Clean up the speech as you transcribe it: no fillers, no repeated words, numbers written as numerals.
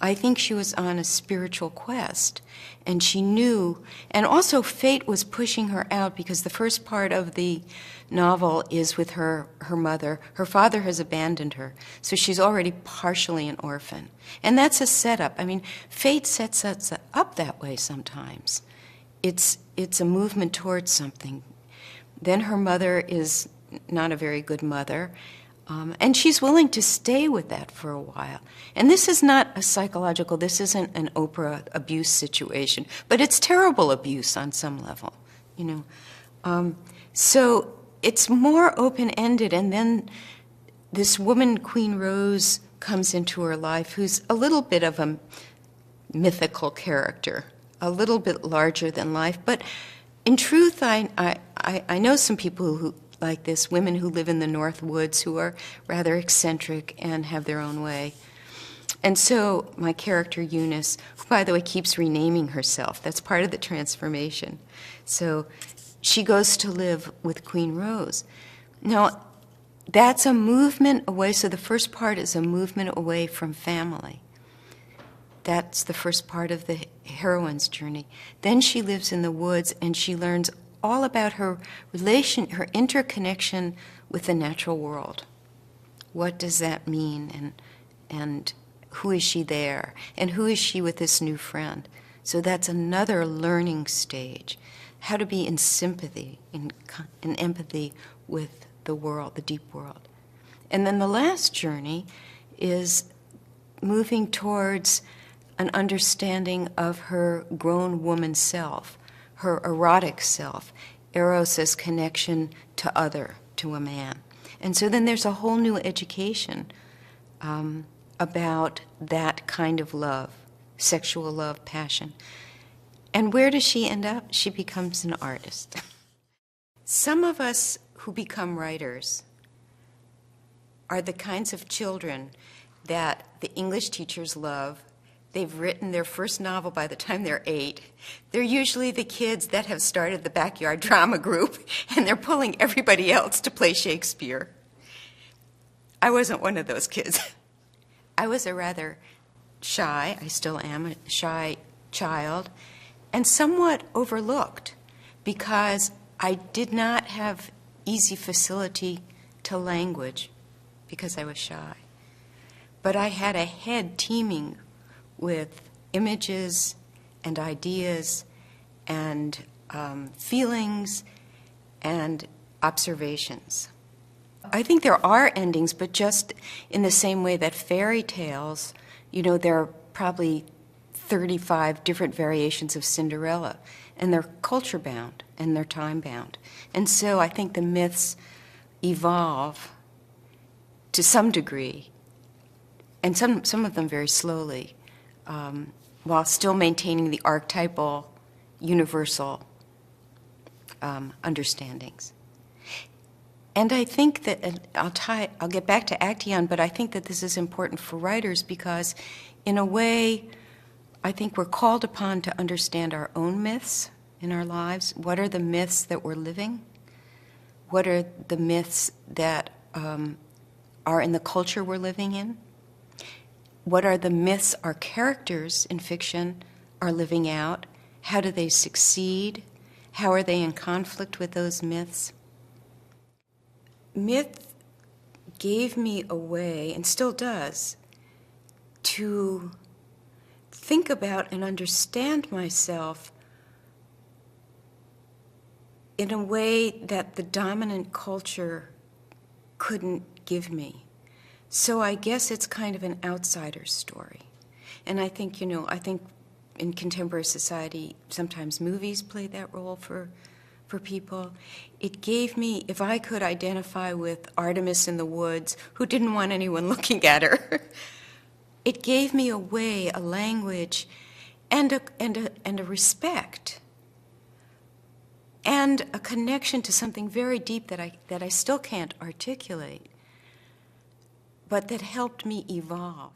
I think she was on a spiritual quest, and she knew, and also fate was pushing her out, because the first part of the novel is with her mother. Her father has abandoned her, so she's already partially an orphan. And that's a setup. I mean, fate sets us up that way sometimes. It's a movement towards something. Then her mother is not a very good mother, and she's willing to stay with that for a while. And this is not a psychological, this isn't an Oprah abuse situation, but it's terrible abuse on some level, you know. So it's more open-ended, and then this woman, Queen Rose, comes into her life, who's a little bit of a mythical character, a little bit larger than life. But in truth, I know some people who like this, women who live in the North Woods who are rather eccentric and have their own way. And so my character, Eunice, who, by the way, keeps renaming herself, that's part of the transformation. So she goes to live with Queen Rose. Now, that's a movement away. So the first part is a movement away from family. That's the first part of the heroine's journey. Then she lives in the woods, and she learns all about her relation, her interconnection with the natural world. What does that mean, and who is she there, and who is she with this new friend? So that's another learning stage, how to be in sympathy, in empathy with the world, the deep world. And then the last journey is moving towards an understanding of her grown woman self, her erotic self, Eros' connection to other, to a man. And so then there's a whole new education about that kind of love, sexual love, passion. And where does she end up? She becomes an artist. Some of us who become writers are the kinds of children that the English teachers love. They've written their first novel by the time they're 8. They're usually the kids that have started the backyard drama group, and they're pulling everybody else to play Shakespeare. I wasn't one of those kids. I was a rather shy, I still am a shy child, and somewhat overlooked because I did not have easy facility to language because I was shy. But I had a head teeming with images and ideas and feelings and observations. I think there are endings, but just in the same way that fairy tales, you know, there are probably 35 different variations of Cinderella, and they're culture-bound and they're time-bound. And so I think the myths evolve to some degree, and some of them very slowly, while still maintaining the archetypal, universal understandings. And I think that, and I'll get back to Actaeon, but I think that this is important for writers because, in a way, I think we're called upon to understand our own myths in our lives. What are the myths that we're living? What are the myths that are in the culture we're living in? What are the myths our characters in fiction are living out? How do they succeed? How are they in conflict with those myths? Myth gave me a way, and still does, to think about and understand myself in a way that the dominant culture couldn't give me. So I guess it's kind of an outsider story. And I think, you know, I think in contemporary society, sometimes movies play that role for people. It gave me, if I could identify with Artemis in the woods, who didn't want anyone looking at her, it gave me a way, a language, and a respect, and a connection to something very deep that I still can't articulate, but that helped me evolve.